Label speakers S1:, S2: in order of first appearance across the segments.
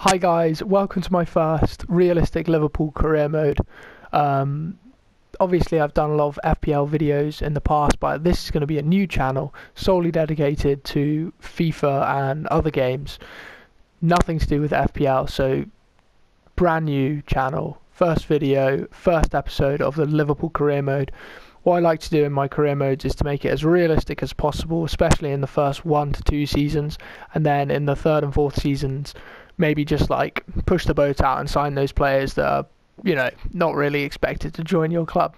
S1: Hi guys, welcome to my first realistic Liverpool career mode. Obviously I've done a lot of FPL videos in the past, but this is going to be a new channel solely dedicated to FIFA and other games. Nothing to do with FPL, so brand new channel, first video, first episode of the Liverpool career mode. What I like to do in my career modes is to make it as realistic as possible, especially in the first 1 to 2 seasons, and then in the third and fourth seasons maybe just like push the boat out and sign those players that are, not really expected to join your club.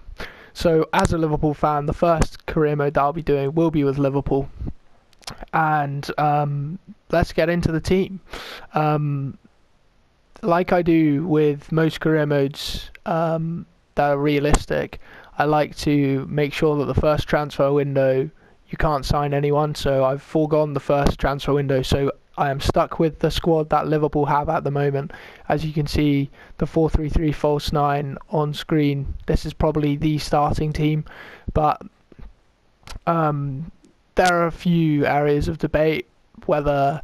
S1: So as a Liverpool fan, the first career mode that I'll be doing will be with Liverpool, and let's get into the team. Like I do with most career modes that are realistic, I like to make sure that the first transfer window you can't sign anyone, so I've foregone the first transfer window, so I am stuck with the squad that Liverpool have at the moment. As you can see, the 4-3-3 false 9 on screen, this is probably the starting team, but there are a few areas of debate whether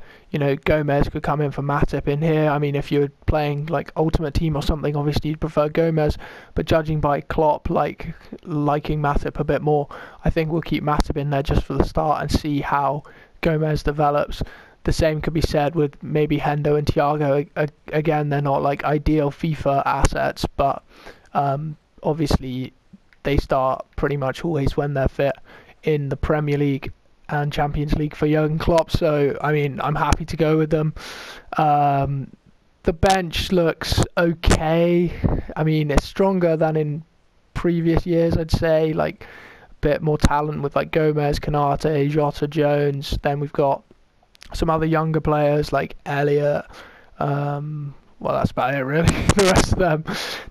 S1: Gomez could come in for Matip in here. I mean, if you're playing like Ultimate Team or something, obviously you'd prefer Gomez, but judging by Klopp liking Matip a bit more, I think we'll keep Matip in there just for the start and see how Gomez develops. The same could be said with maybe Hendo and Thiago. Again, they're not like ideal FIFA assets, but obviously they start pretty much always when they're fit in the Premier League and Champions League for Jurgen Klopp, so I mean, I'm happy to go with them. The bench looks okay. I mean, it's stronger than in previous years, I'd say, like a bit more talent with like Gomez, Kanate, Jota, Jones. Then we've got some other younger players like Elliott. Well, that's about it really. The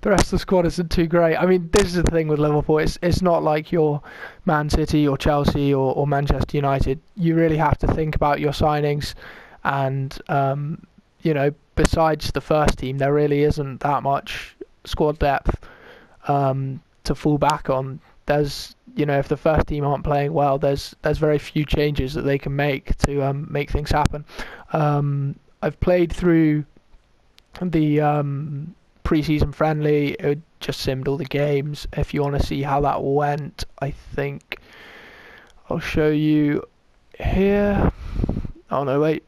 S1: rest of the squad isn't too great. I mean, this is the thing with Liverpool. It's not like your Man City or Chelsea or Manchester United. You really have to think about your signings, and besides the first team, there really isn't that much squad depth to fall back on. There's if the first team aren't playing well, there's very few changes that they can make to make things happen. I've played through the pre-season friendly. It just simmed all the games. If you want to see how that went, I think I'll show you here. Oh no, wait,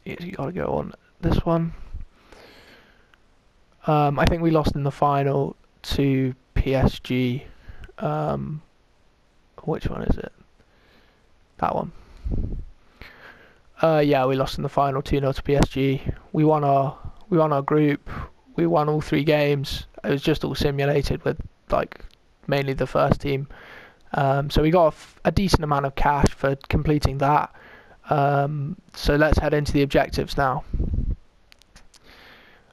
S1: you gotta go on this one. I think we lost in the final to PSG. Which one is it? That one. Yeah, we lost in the final 2-0 to PSG. We won our group. We won all 3 games. It was just all simulated with like mainly the first team. So we got a decent amount of cash for completing that. So let's head into the objectives now.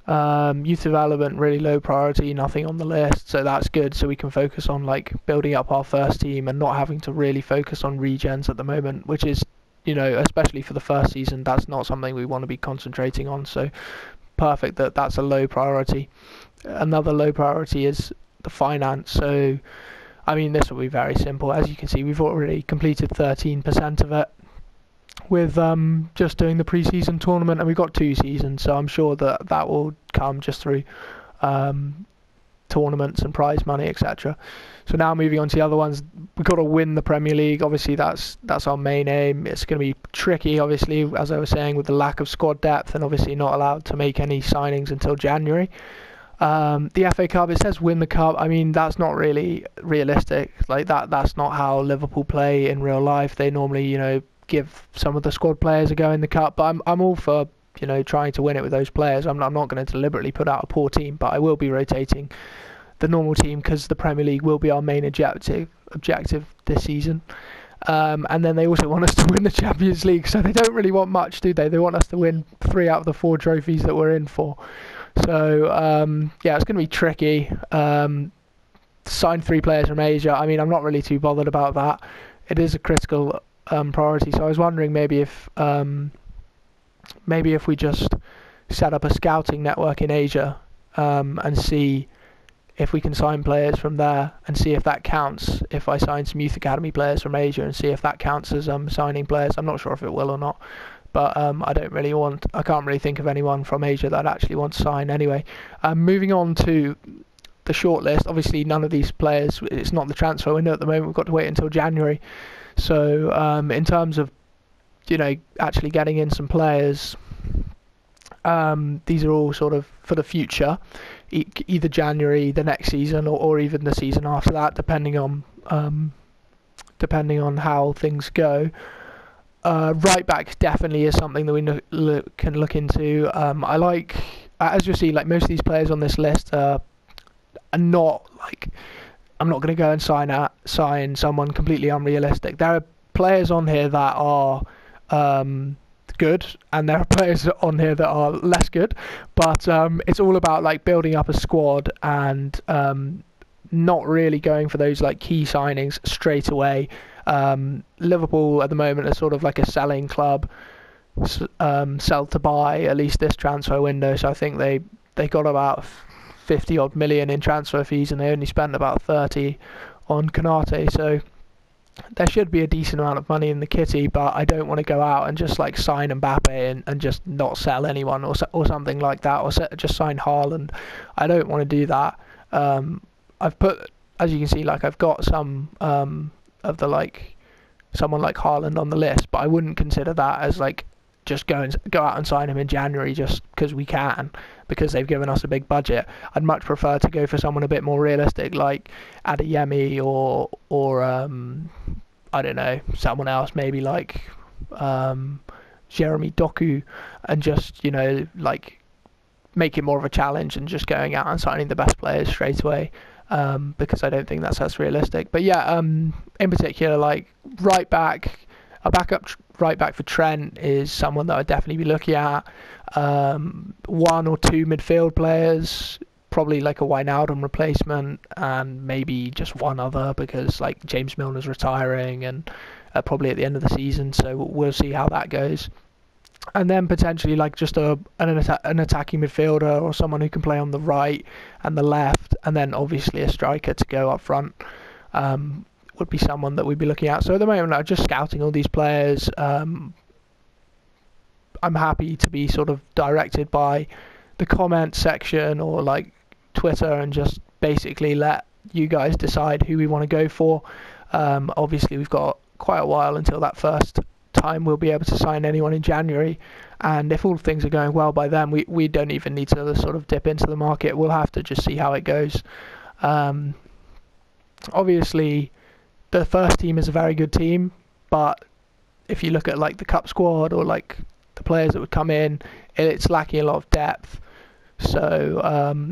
S1: Youth development, really low priority, nothing on the list, so that's good, so we can focus on like building up our first team and not having to really focus on regens at the moment, which is, especially for the first season, that's not something we want to be concentrating on, so perfect that's a low priority. Another low priority is the finance, so I mean, this will be very simple. As you can see, we've already completed 13% of it with just doing the pre-season tournament, and we've got 2 seasons, so I'm sure that will come just through tournaments and prize money, etc. So now moving on to the other ones, we've got to win the Premier League. Obviously that's our main aim. It's going to be tricky, obviously, as I was saying, with the lack of squad depth, and obviously not allowed to make any signings until January. The FA Cup, it says win the cup. I mean, that's not really realistic. Like that's not how Liverpool play in real life. They normally give some of the squad players a go in the cup, but I'm all for trying to win it with those players. I'm not going to deliberately put out a poor team, but I will be rotating the normal team because the Premier League will be our main objective this season. And then they also want us to win the Champions League, so they don't really want much, do they? They want us to win 3 out of the 4 trophies that we're in for. So yeah, it's going to be tricky. Sign 3 players from Asia. I mean, I'm not really too bothered about that. It is a critical priority, so I was wondering maybe if we just set up a scouting network in Asia and see if we can sign players from there and see if that counts. If I sign some youth academy players from Asia and see if that counts as signing players. I'm not sure if it will or not, but I can't really think of anyone from Asia that I'd actually want to sign anyway. Moving on to the shortlist, obviously none of these players, it's not the transfer window at the moment, we've got to wait until January. So in terms of, actually getting in some players, these are all sort of for the future, either January, the next season, or even the season after that, depending on how things go. Right back definitely is something that we can look into. I like, as you'll see, like most of these players on this list are not like, I'm not going to go and sign someone completely unrealistic. There are players on here that are good, and there are players on here that are less good, but it's all about like building up a squad and not really going for those like key signings straight away. Liverpool at the moment are sort of like a selling club, sell to buy, at least this transfer window. So I think they got about 50 odd million in transfer fees, and they only spent about 30 on Konate. So there should be a decent amount of money in the kitty, but I don't want to go out and just like sign Mbappe and just not sell anyone or something like that, or just sign Haaland. I don't want to do that. I've put, as you can see, like I've got some of the like someone like Haaland on the list, but I wouldn't consider that as like just go out and sign him in January just because we can, because they've given us a big budget. I'd much prefer to go for someone a bit more realistic, like Adeyemi or I don't know, someone else, maybe like Jeremy Doku, and just like make it more of a challenge and just going out and signing the best players straight away. Because I don't think that's realistic. But yeah, in particular, like right back, a backup right back for Trent is someone that I'd definitely be looking at. 1 or 2 midfield players, probably like a Wijnaldum replacement, and maybe just one other, because like James Milner's retiring and probably at the end of the season, so we'll see how that goes. And then potentially like just an attacking midfielder, or someone who can play on the right and the left, and then obviously a striker to go up front would be someone that we'd be looking at. So at the moment I'm just scouting all these players. I'm happy to be sort of directed by the comment section or like Twitter, and just basically let you guys decide who we want to go for. Obviously we've got quite a while until that first time we'll be able to sign anyone in January, and if all things are going well by then, we don't even need to sort of dip into the market. We'll have to just see how it goes. Obviously the first team is a very good team, but if you look at like the cup squad or like the players that would come in, it's lacking a lot of depth. So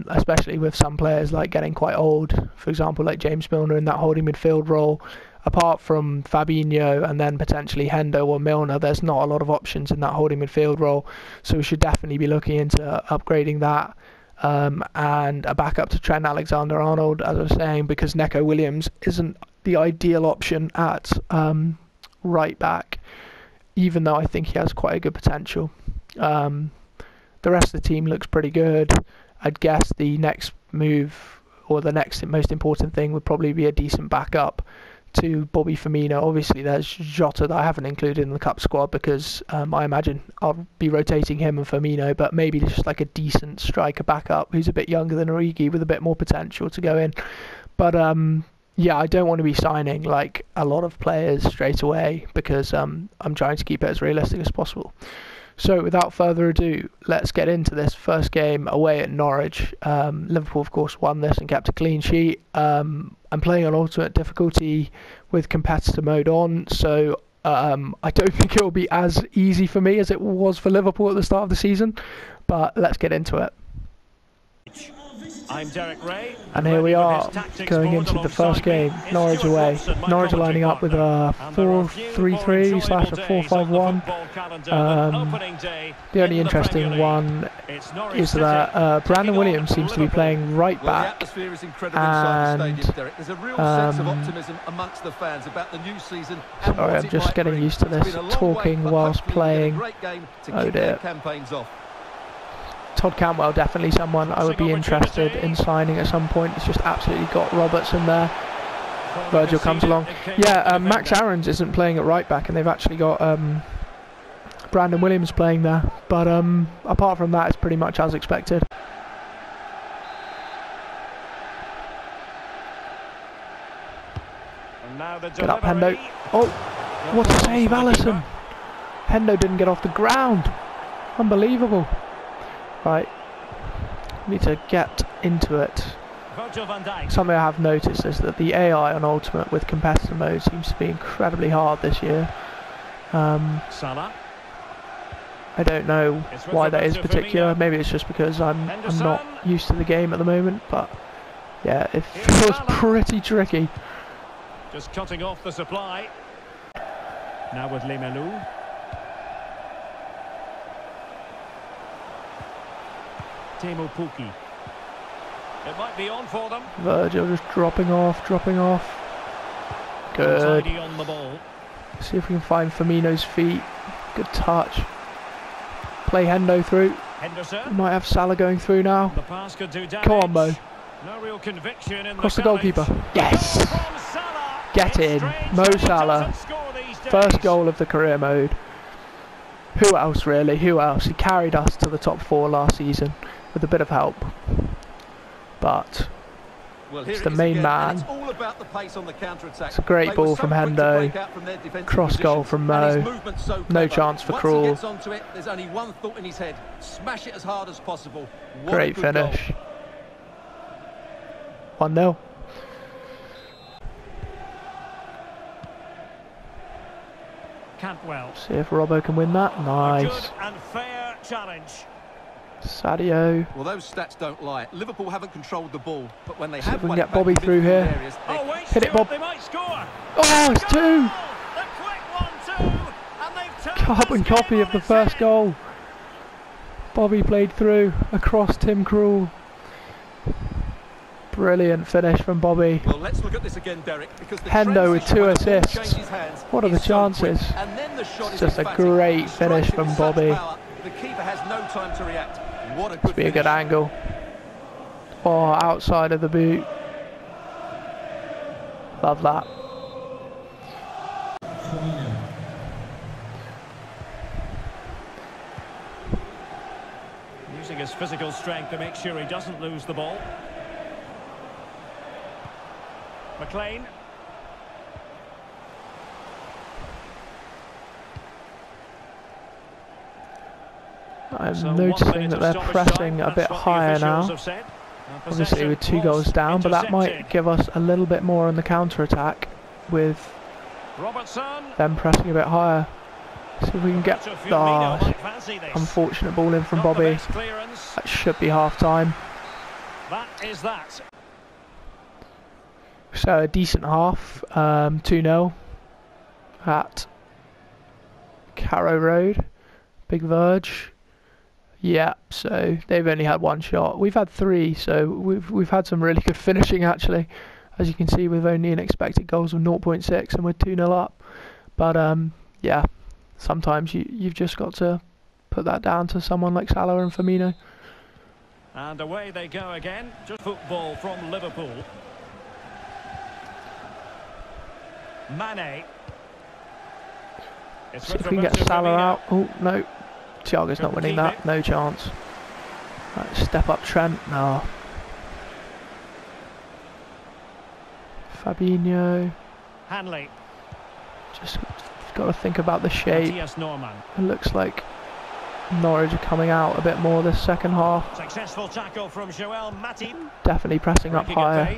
S1: especially with some players like getting quite old, for example like James Milner in that holding midfield role, apart from Fabinho and then potentially Hendo or Milner, there's not a lot of options in that holding midfield role. So we should definitely be looking into upgrading that. And a backup to Trent Alexander-Arnold, as I was saying, because Neco Williams isn't the ideal option at right back, even though I think he has quite a good potential. The rest of the team looks pretty good. I'd guess the next move, or the next most important thing, would probably be a decent backup to Bobby Firmino. Obviously there's Jota that I haven't included in the cup squad, because I imagine I'll be rotating him and Firmino, but maybe just like a decent striker backup who's a bit younger than Origi with a bit more potential to go in. But yeah, I don't want to be signing like a lot of players straight away, because I'm trying to keep it as realistic as possible. So without further ado, let's get into this first game away at Norwich. Liverpool of course won this and kept a clean sheet. I'm playing on ultimate difficulty with competitor mode on, so I don't think it will be as easy for me as it was for Liverpool at the start of the season, but let's get into it.
S2: I'm Derek Ray,
S1: and here we are going into the first game, Norwich away. Norwich are lining up with a 4-3-3 / a 4-5-1. The only interesting one is that Brandon Williams seems to be playing right back, and sorry, I'm just getting used to this talking whilst playing. Oh dear. Todd Cantwell, definitely someone I would be interested in signing at some point. It's just absolutely got Robertson there. Virgil comes along. Yeah, Max Aarons isn't playing at right back, and they've actually got Brandon Williams playing there. But apart from that, it's pretty much as expected.
S2: And now the
S1: Get up, Hendo. Oh, what a save, Alisson. Hendo didn't get off the ground. Unbelievable. Right, need to get into it. Something I have noticed is that the AI on Ultimate with competitor mode seems to be incredibly hard this year.
S2: Salah.
S1: I don't know why that is particular. Maybe it's just because I'm not used to the game at the moment. But yeah, it feels pretty tricky.
S2: Just cutting off the supply. Now with Lemelu. Teemu Pukki. It might be on for them.
S1: Virgil just dropping off. Good.
S2: Tidy on the ball.
S1: See if we can find Firmino's feet. Good touch. Play Hendo through.
S2: Henderson.
S1: We might have Salah going through now.
S2: The pass could do damage.
S1: Come on, Mo.
S2: No real conviction in
S1: Across the goalkeeper. Yes. Get in. Mo Salah. First goal of the career mode. Who else really? Who else? He carried us to the top 4 last season with a bit of help. But it's the main man. It's a great ball from Hendo. Cross goal from Mo. No chance for Krul.
S3: There's only one thought in his head. Smash it as hard as possible.
S1: Great finish. 1-0.
S2: Cantwell.
S1: See if Robbo can win that. Nice.
S2: Good and fair challenge.
S1: Sadio.
S3: Well, those stats don't lie. Liverpool haven't controlled the ball, but when they
S1: See
S3: have
S1: if we
S3: won
S1: can
S3: it
S1: get Bobby
S3: back in
S1: through here.
S3: areas,
S1: Hit it, Bob.
S2: They might score.
S1: Oh, it's 2.
S2: The quick 1-2, and they've turned
S1: Carbon
S2: this game
S1: copy of
S2: on
S1: the
S2: its
S1: first
S2: head.
S1: goal. Bobby played through across Tim Krul. Brilliant finish from Bobby.
S3: Well, let's look at this again, Derek, because the
S1: Hendo with 2
S3: transition when the ball
S1: assists.
S3: changes hands
S1: What are the
S3: is so quick.
S1: chances?
S3: And then the shot
S1: It's
S3: is
S1: just a
S3: emphatic.
S1: great
S3: He strikes
S1: finish
S3: it
S1: from
S3: with such
S1: Bobby.
S3: power, the keeper has no time to react. What a good
S1: Must be a good
S3: finish.
S1: angle. Oh, outside of the boot. Love that.
S2: Using his physical strength to make sure he doesn't lose the ball. McLean.
S1: I'm
S2: So
S1: noticing that they're pressing a bit higher now. Obviously with 2 goals down, but that might give us a little bit more on the counter-attack with them pressing a bit higher. See if we can get unfortunate ball in from Bobby. That should be half-time.
S2: That is that.
S1: So a decent half, 2-0 at Carrow Road, Big Verge. Yeah, so they've only had 1 shot. We've had 3, so we've had some really good finishing actually. As you can see, with only an expected goals of 0.6 and we're 2-0 up. But yeah, sometimes you've just got to put that down to someone like Salah and Firmino.
S2: And away they go again. Just football from Liverpool. Mane.
S1: See if we can get Salah out. Oh, no. Thiago's not winning that. No chance. Right, step up Trent. No. Fabinho.
S2: Hanley.
S1: Just got to think about the shape. It looks like Norwich are coming out a bit more this second half.
S2: Successful tackle from Joel Matip.
S1: Definitely pressing up higher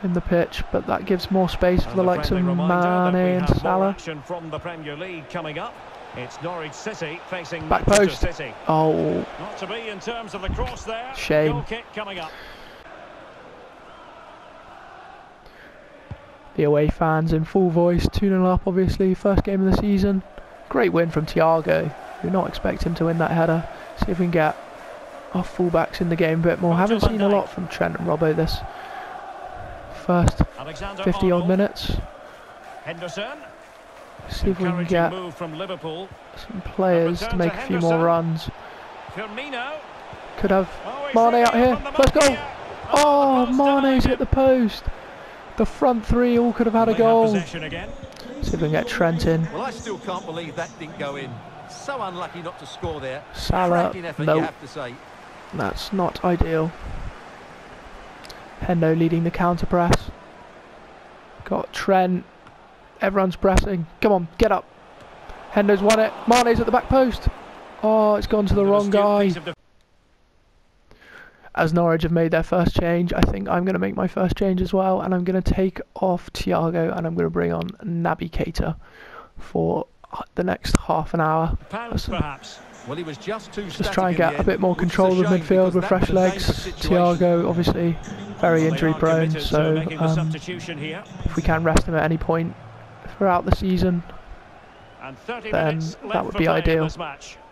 S1: in the pitch, but that gives more space for the likes of Mane and Salah.
S2: Action from the Premier League coming up. It's Norwich City facing
S1: Back
S2: Manchester
S1: post.
S2: City.
S1: Oh,
S2: Not to be in terms of the cross there.
S1: Shame.
S2: Goal kick coming up.
S1: the away fans in full voice, 2-0 up obviously, first game of the season. Great win from Thiago. We're not expecting to win that header. See if we can get our fullbacks in the game a bit more. Haven't seen a lot from Trent and Robbo this first 50 odd minutes.
S2: Henderson.
S1: See if we can get
S2: move from Liverpool.
S1: some players to make a few more runs.
S2: Firmino.
S1: Could have Mane out here. First goal. Oh, Mane's hit the post. The front three all could have had a goal. See if we can get Trent in.
S3: Well, I still can't believe that didn't go in. So unlucky not to score there.
S1: Salah,
S3: Cracking effort,
S1: no.
S3: you have to say.
S1: That's not ideal. Hendo leading the counter press. Got Trent. Everyone's pressing. Come on, get up. Hendo's won it. Mane's at the back post. Oh, it's gone to the wrong guy. As Norwich have made their first change, I think I'm going to make my first change as well, and I'm going to take off Thiago and I'm going to bring on Naby Keita for the next half an hour.
S2: Perhaps.
S3: Well, he was just
S1: try and get a bit more control of midfield with fresh legs. Thiago, obviously, very injury prone, so if we can rest him at any point throughout the season, then that would be ideal.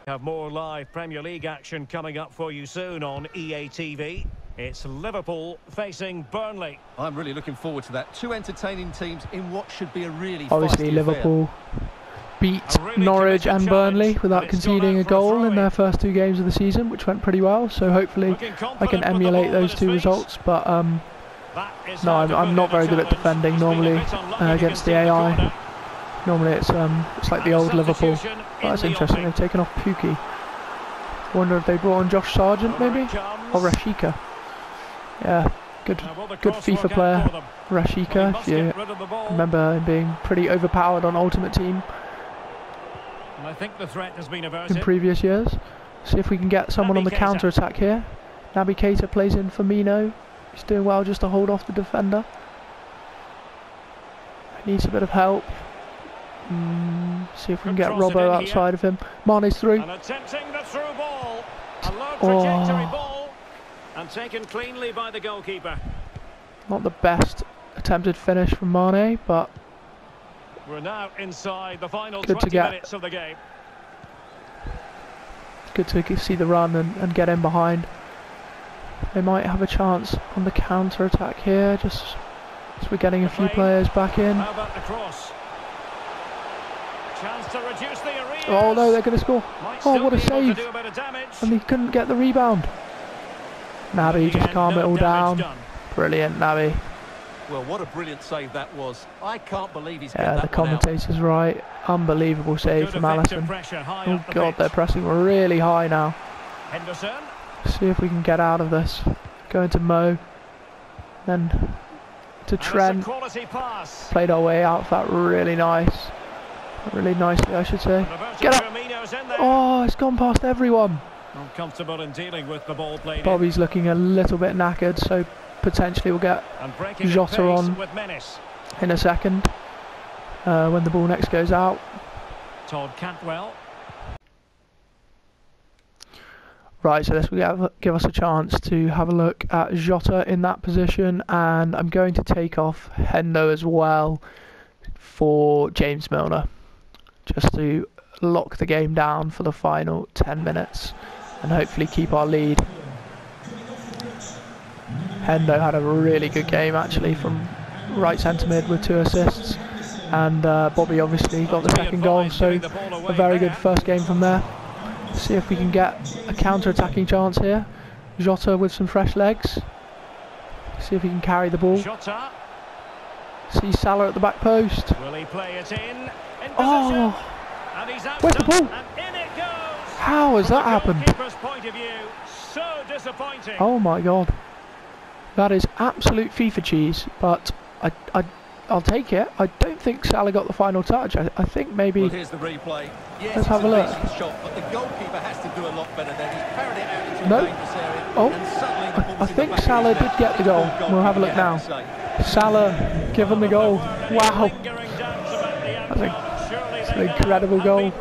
S2: Have more live Premier League action coming up for you soon on EA TV. It's Liverpool facing Burnley.
S3: I'm really looking forward to that. Two entertaining teams in what should be a really
S1: obviously Liverpool beat Norwich and Burnley without conceding a goal in their first two games of the season, which went pretty well, so hopefully I can emulate those two results. But no, I'm not very good at defending normally against the AI. Normally it's like the old Liverpool. Oh, that's interesting, they've taken off Pukki. Wonder if they brought on Josh Sargent maybe? Or Rashika. Yeah, good FIFA player, Rashika, if you remember him being pretty overpowered on Ultimate Team
S2: I think the threat has been averted
S1: in previous years. See if we can get someone on the counter attack here. Naby Keita plays in Firmino. He's doing well just to hold off the defender. Needs a bit of help. See if we can get Robbo outside of him. Mane's through.
S2: And attempting the through ball. A low trajectory ball. And taken cleanly by the goalkeeper.
S1: Not the best attempted finish from Mane, but
S2: we're now inside the final
S1: good
S2: 20 minutes of the game.
S1: Good to see the run and get in behind. They might have a chance on the counter attack here, just as we're getting a few players back in.
S2: How about the cross? Chance to reduce the arrears.
S1: Oh no, they're going to score. Oh, what a save. And he couldn't get the rebound. Naby just calm it all down. Brilliant, Naby.
S3: Well, what a brilliant save that was. I can't believe he's
S1: yeah, the commentator's right. Unbelievable save from Alisson. Oh god, they're pressing really high now.
S2: Henderson.
S1: See if we can get out of this. Going to Mo. Then to Trent. Played our way out of that really nice. Really nicely, I should say. Get up! Oh, it's gone past everyone.
S2: Uncomfortable in dealing with the ball played.
S1: Bobby's looking a little bit knackered, so potentially we'll get Jota on in a second when the ball next goes out.
S2: Todd Cantwell.
S1: Right, so this will give us a chance to have a look at Jota in that position, and I'm going to take off Hendo as well for James Milner, just to lock the game down for the final 10 minutes and hopefully keep our lead. Hendo had a really good game actually from right centre mid with 2 assists, and Bobby obviously got the second goal, so a very good first game from there. See if we can get a counter-attacking chance here. Jota with some fresh legs. See if he can carry the ball. See Salah at the back post.
S2: Will he play it in?
S1: Oh! Where's the ball? How has that happened?
S2: So disappointing.
S1: Oh my god. That is absolute FIFA cheese, but I'll take it. I don't think Salah got the final touch. I think maybe...
S3: Well, here's the replay. Yes,
S1: let's have a look.
S3: Shot, but the goalkeeper has to do a lot better than he's parried it out into
S1: no.
S3: a dangerous area.
S1: Oh, I think Salah did get the goal. We'll have a look now. Salah given the goal. Wow. That's an incredible goal.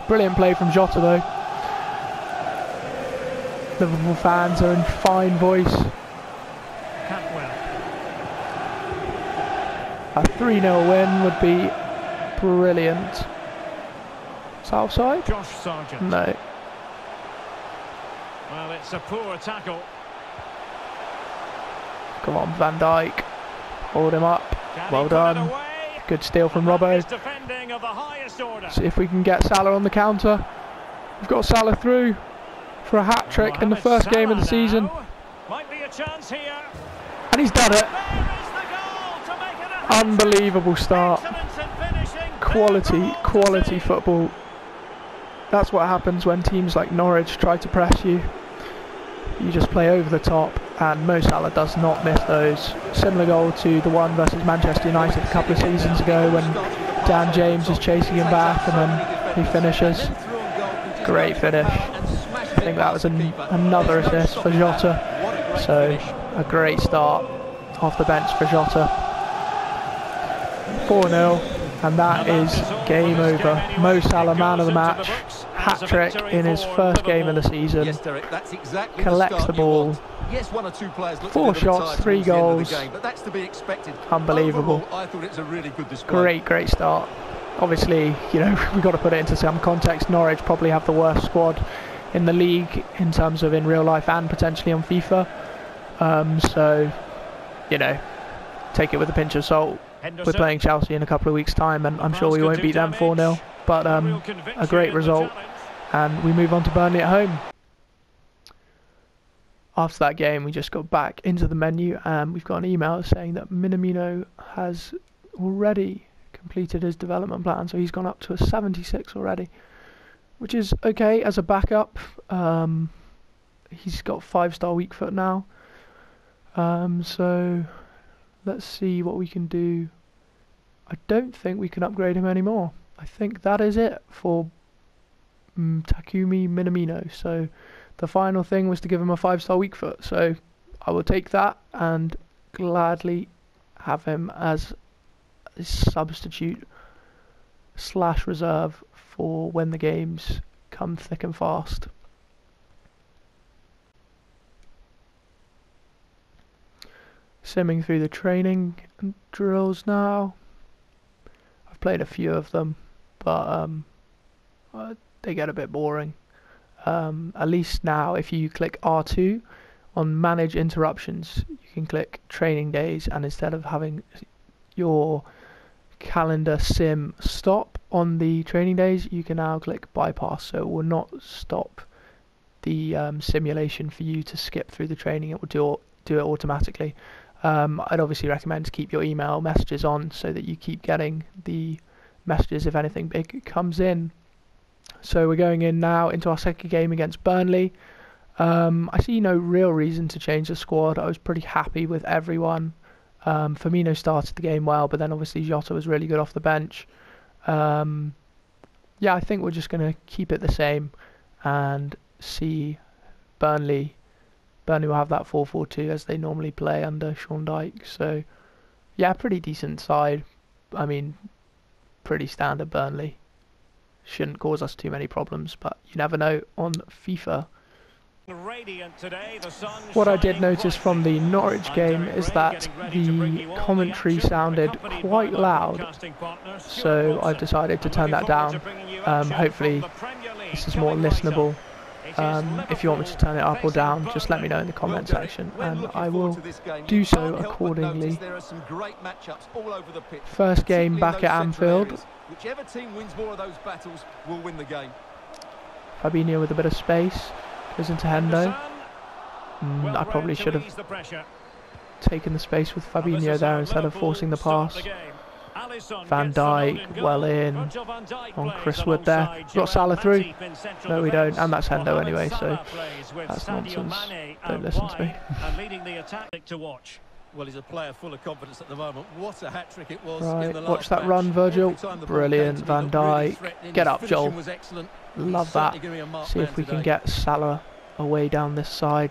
S1: Brilliant play from Jota though. Liverpool fans are in fine voice. A 3-0 win would be brilliant. Is that offside?
S2: Josh Sargent.
S1: No.
S2: Well, it's a poor tackle.
S1: Come on, Van Dijk. Hold him up. Well done. Good steal from Robbo. See if we can get Salah on the counter. We've got Salah through for a hat-trick in the first game of the season.
S2: Might be a chance here.
S1: And he's done it. Unbelievable start. Quality football That's what happens when teams like Norwich try to press you. You just play over the top, and Mo Salah does not miss those. Similar goal to the one versus Manchester United a couple of seasons ago when Dan James is chasing him back and then he finishes. Great finish. I think that was another assist for Jota. So a great start off the bench for Jota. 4-0, and that is game over. Mo Salah, man of the match. Hat-trick in his first game of the season.
S3: Yes, Derek, that's exactly
S1: Collects the ball.
S3: Yes, 1 or 2 players looked
S1: 4 shots, 3 goals.
S3: Game, but that's to be expected.
S1: Unbelievable.
S3: Overall, I thought it was a really good display.
S1: Great start. Obviously, you know, we've got to put it into some context. Norwich probably have the worst squad in the league in terms of in real life and potentially on FIFA. So, you know, take it with a pinch of salt. We're playing Chelsea in a couple of weeks' time, and I'm sure we won't beat them 4-0. But a great result, and we move on to Burnley at home. After that game, we just got back into the menu, and we've got an email saying that Minamino has already completed his development plan, so he's gone up to a 76 already, which is okay as a backup. He's got 5-star weak foot now, so let's see what we can do. I don't think we can upgrade him anymore. I think that is it for Takumi Minamino. So the final thing was to give him a 5-star weak foot. So I will take that and gladly have him as a substitute / reserve for when the games come thick and fast. Simming through the training and drills now. I've played a few of them, but they get a bit boring. At least now, if you click R2 on manage interruptions, you can click training days, and instead of having your calendar sim stop on the training days, you can now click bypass, so it will not stop the simulation for you to skip through the training. It will do it automatically. I'd obviously recommend to keep your email messages on so that you keep getting the messages if anything big comes in. So we're going in now into our second game against Burnley. I see no real reason to change the squad. I was pretty happy with everyone. Firmino started the game well, but then obviously Jota was really good off the bench. Yeah, I think we're just going to keep it the same and see Burnley will have that 4-4-2 as they normally play under Sean Dyche. So, yeah, pretty decent side. I mean, pretty standard Burnley. Shouldn't cause us too many problems, but you never know on FIFA. What I did notice from the Norwich game is that the commentary sounded quite loud, so I decided to turn that down. Hopefully this is more listenable. If you want me to turn it up or down, just let me know in the comment section and I will do so accordingly. First game back at Anfield.
S3: Whichever team wins more of those battles will win the game.
S1: Fabinho with a bit of space, goes into Hendo. I probably should have taken the space with Fabinho there instead of forcing the pass. Van Dijk well in on Chris Wood there. We've got Salah through. No, we don't, and that's Hendo anyway, so that's nonsense. Don't listen to me.
S3: Well, he's a player full of confidence at the moment. What a hat-trick it was.
S1: Right, watch that run, Virgil. Brilliant, Van Dijk. Get up, Joel. Love that. See if we can get Salah away down this side.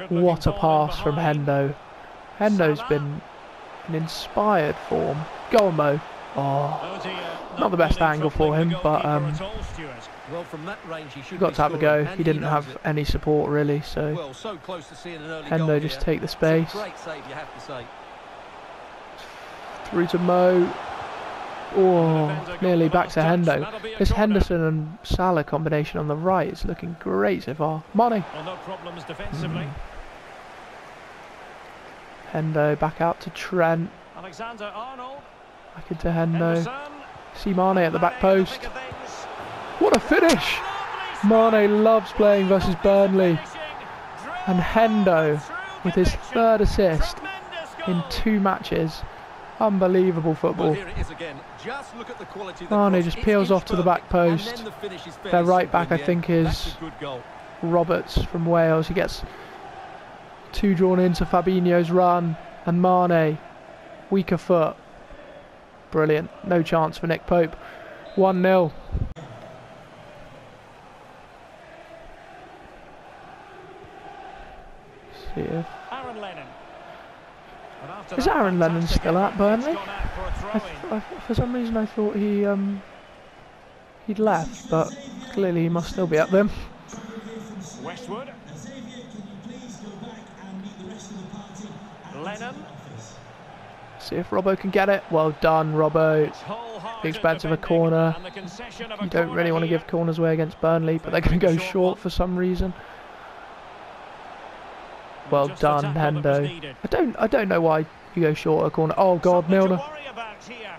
S1: What a pass from Hendo. Hendo's been in inspired form. Go on, Mo. Oh, not the best angle for him, but
S3: well, from that range, he
S1: got to have a go. He didn't have any support really, so Hendo just take the space. Through to Mo. Oh, nearly back to Hendo. This Henderson and Salah combination on the right is looking great so far. Mane. Hendo back out to Trent. Back into Hendo. See Mane at the back post. What a finish! Mane loves playing versus Burnley. And Hendo with his third assist in 2 matches. Unbelievable football.
S3: Well, here it is again. Just look at the quality of the
S1: Mane
S3: cross.
S1: just
S3: It's
S1: peels off
S3: inch
S1: to the back
S3: perfect, and
S1: post.
S3: then the finish is fairly
S1: Their right
S3: simple
S1: back,
S3: in
S1: I
S3: the
S1: think,
S3: end.
S1: is
S3: That's a good goal.
S1: Roberts from Wales. He gets two drawn into Fabinho's run, and Mane, weaker foot. Brilliant. No chance for Nick Pope. 1-0. See if...
S2: Aaron Lennon. And after
S1: Is
S2: that
S1: Aaron Lennon
S2: fantastic
S1: still at
S2: effort,
S1: Burnley?
S2: it's gone out for a throw-in.
S1: For some reason I thought he'd left, but clearly he must still be at them.
S2: Westwood. Lennon.
S1: See if Robbo can get it. Well done, Robbo.
S2: It's wholehearted
S1: The expense of a
S2: defending,
S1: corner.
S2: and the concession of a
S1: You don't really want to
S2: corner
S1: give corners away against Burnley, but they're going to go short for some reason.
S2: here.
S1: Well
S2: Just the
S1: done,
S2: tackle that was
S1: Hendo.
S2: needed.
S1: I don't know why you go short a corner. Oh God,
S2: Something to
S1: Milner.
S2: worry about here.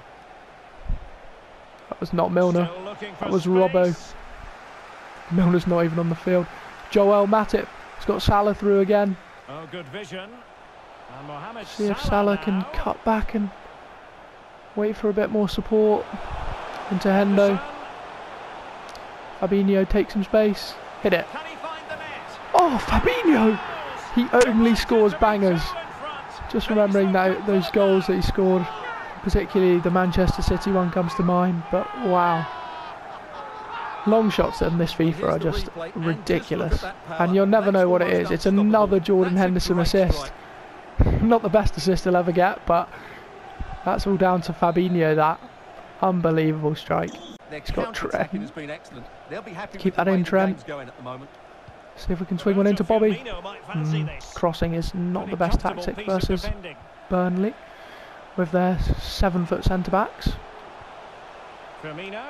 S1: That was not Milner.
S2: Still looking for
S1: That was
S2: space.
S1: Robbo. Milner's not even on the field. Joel Matip has got Salah through again.
S2: Oh, good vision. And Mohamed
S1: See if Salah can
S2: now.
S1: cut back and wait for a bit more support. Into Hendo. Fabinho takes some space. Hit it.
S2: Can he find the net?
S1: Oh, Fabinho! He only scores bangers. Just remembering that those goals that he scored, particularly the Manchester City one comes to mind, but wow. Long shots in this FIFA are just ridiculous. And you'll never know what it is. It's another Jordan Henderson assist. Not the best assist he'll ever get, but that's all down to Fabinho, that unbelievable strike.
S3: He's
S1: got Trent.
S3: has been excellent. They'll be happy
S1: Keep
S3: with the
S1: that
S3: way
S1: in,
S3: the
S1: Trent.
S3: game's going at the moment.
S1: See if we can swing one into Bobby.
S2: Firmino might fancy this.
S1: Crossing is not
S2: Pretty
S1: the best
S2: comfortable
S1: tactic
S2: piece of
S1: versus
S2: defending.
S1: Burnley with their 7-foot centre-backs.
S2: Firmino.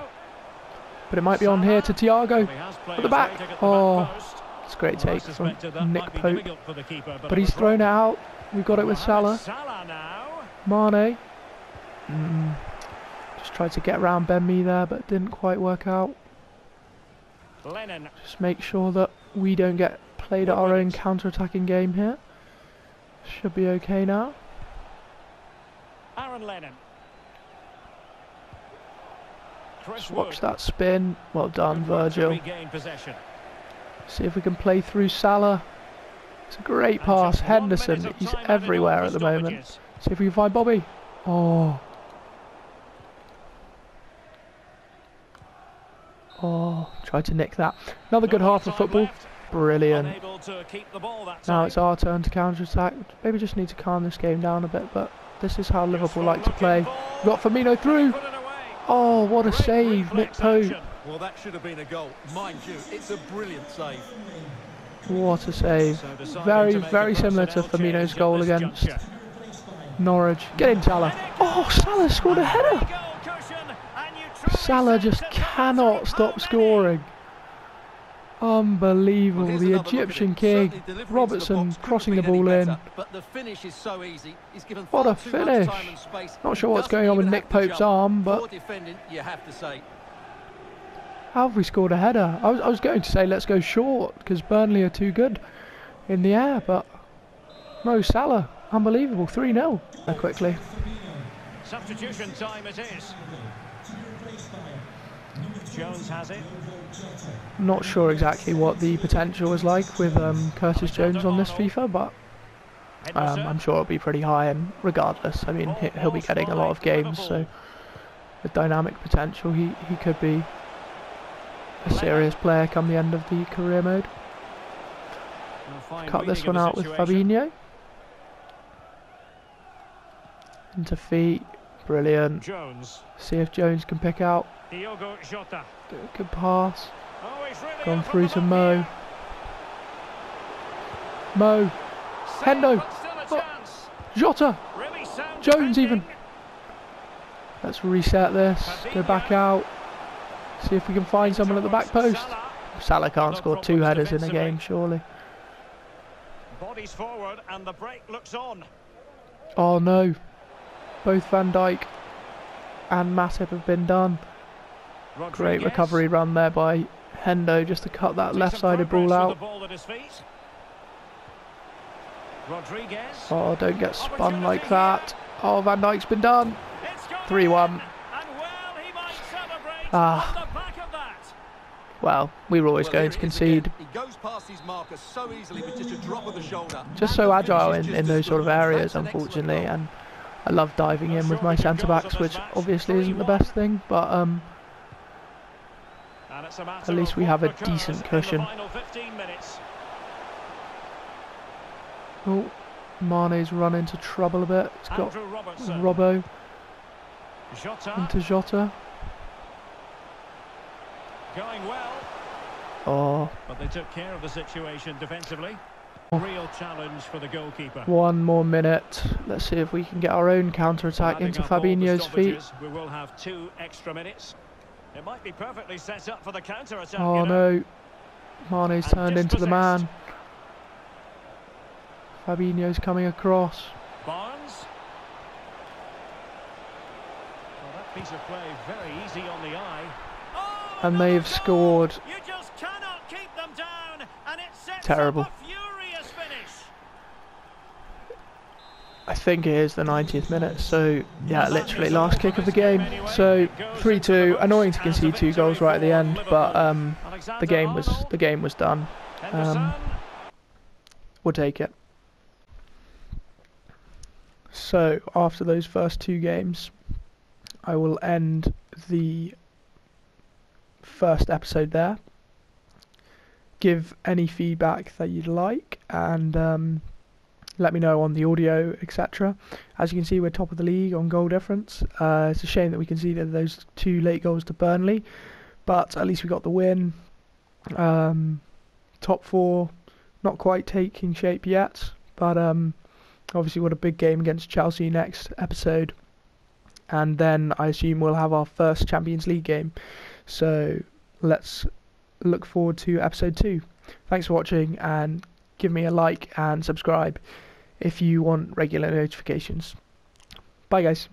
S1: But it might be on here to Thiago
S2: Well, he has
S1: at
S2: players
S1: the back.
S2: waiting at the
S1: Oh,
S2: back post.
S1: it's a great
S2: Well, I
S1: take from
S2: suspected that
S1: Nick
S2: might be
S1: Pope.
S2: difficult for the keeper,
S1: But
S2: I
S1: he's
S2: was
S1: thrown it
S2: wrong.
S1: out. We've got it with
S2: Mohamed
S1: Salah.
S2: now.
S1: Mane. Just tried to get around Ben Mee there, but didn't quite work out.
S2: Lennon.
S1: Just make sure that we don't get played at our own counter-attacking game here. Should be okay now.
S2: Aaron Lennon. Chris
S1: Just watch
S2: Wood.
S1: that spin. Well done,
S2: Good work to
S1: Virgil.
S2: regain possession.
S1: See if we can play through Salah. It's a great
S2: And
S1: pass.
S2: just 1 minute
S1: Henderson,
S2: of
S1: he's
S2: time added
S1: everywhere
S2: on
S1: at
S2: for
S1: the moment.
S2: stoppages.
S1: See if we can find Bobby. Oh. Oh, tried to nick that. Another good
S2: No
S1: half of
S2: time
S1: football.
S2: left.
S1: Brilliant.
S2: Unable to keep the ball that
S1: Now
S2: time.
S1: it's our turn to counter-attack. Maybe just need to calm this game down a bit, but this is how Liverpool like to play. We've got Firmino through.
S2: Put it away.
S1: Oh, what a
S2: Great
S1: save, Nick
S2: reflex
S1: Pope.
S2: action.
S3: Well, that should have been a goal. Mind you, it's a brilliant save.
S1: What a save.
S2: So deciding
S1: Very,
S2: to make
S1: very
S2: a
S1: similar to
S2: personnel
S1: Firmino's
S2: change
S1: goal
S2: at this
S1: against
S2: juncture.
S1: Norwich. Get in, Salah. Oh, Salah scored a header.
S2: Goal cushion, and you truly
S1: Salah
S2: sent
S1: just
S2: it to
S1: cannot
S2: the
S1: stop
S2: top.
S1: scoring. Unbelievable.
S3: Well, here's
S1: The
S3: another look at
S1: Egyptian
S3: it.
S1: king.
S3: Certainly delivering to the
S1: Robertson
S3: box couldn't
S1: crossing the
S3: have been
S1: ball
S3: any
S1: in.
S3: better, but the finish is so easy. He's given
S1: What
S3: far
S1: a
S3: too much
S1: finish.
S3: time and space.
S1: Not
S3: He
S1: sure what's
S3: doesn't
S1: going on with
S3: even
S1: Nick
S3: have to
S1: Pope's
S3: jump.
S1: arm, but
S3: Poor defending, you have to say.
S1: how have we scored a header? I was going to say let's go short because Burnley are too good in the air, but no, Salah. Unbelievable. 3-0. Quickly.
S2: Substitution time it is. Jones has it.
S1: Not sure exactly what the potential is like with Curtis Jones on this FIFA, but
S2: Henderson.
S1: I'm sure it'll be pretty high, and regardless, I mean, he'll be getting a lot of games, so with dynamic potential, he could be a serious player come the end of the career mode.
S2: A fine
S1: Cut this
S2: reading
S1: one
S2: of the
S1: out with
S2: situation.
S1: Fabinho. Into feet, brilliant.
S2: Jones.
S1: See if Jones can pick out.
S2: Diogo Jota.
S1: Good pass.
S2: Oh, he's really
S1: Gone
S2: up on
S1: through
S2: the
S1: to
S2: ball
S1: Mo.
S2: here.
S1: Mo.
S2: Save,
S1: Hendo.
S2: but still a chance.
S1: Jota.
S2: Really sound
S1: Jones
S2: defending.
S1: even. Let's reset this. Go back out. See if we can find someone at the back post.
S2: Salah.
S1: Salah can't
S2: No
S1: score 2
S2: problems
S1: headers in a
S2: defensively.
S1: game, surely.
S2: Bodies forward and the break looks on.
S1: Oh no. Both Van Dijk and Matip have been done. Great
S2: Rodriguez.
S1: recovery run there by Hendo just to cut that
S2: Makes some
S1: left-sided
S2: progress
S1: ball
S2: with
S1: out.
S2: the ball at his feet. Rodriguez.
S1: Oh, don't get spun like that. Oh, Van Dijk's been done. 3-1. Ah. Well, we were always going to concede.
S3: He goes past his marker so easily with just a drop of the shoulder.
S1: Just so agile in those sort of areas, unfortunately, and I love diving in with my centre-backs, which obviously isn't the best thing, but at least we have a decent cushion. Oh, Mane's run into trouble a bit. It's got Robbo into Jota.
S2: Going well.
S1: Oh.
S2: But they took care of the situation defensively. Real challenge for the goalkeeper.
S1: 1 more minute. Let's see if we can get our own counter-attack into Fabinho's feet.
S2: We will have 2 extra minutes. It might be perfectly set up for the counter-attack.
S1: Oh no. Mane's turned into the man. Fabinho's coming across.
S2: Barnes. Well, that piece of play very easy on the eye.
S1: And they've scored.
S2: You just cannot keep them down, and it sets
S1: Terrible.
S2: up a furious finish.
S1: I think it is the 90th minute, so yeah, literally last kick of the game. So 3-2. Annoying to concede 2 goals right at the end, but the game was done. We'll take it. So after those first 2 games, I will end the first episode there. Give any feedback that you'd like, and let me know on the audio, etc. As you can see, we're top of the league on goal difference. It's a shame that we conceded those 2 late goals to Burnley, but at least we got the win. Top 4, not quite taking shape yet, but obviously what a big game against Chelsea next episode, and then I assume we'll have our first Champions League game. So let's look forward to episode 2. Thanks for watching, and give me a like and subscribe if you want regular notifications. Bye guys.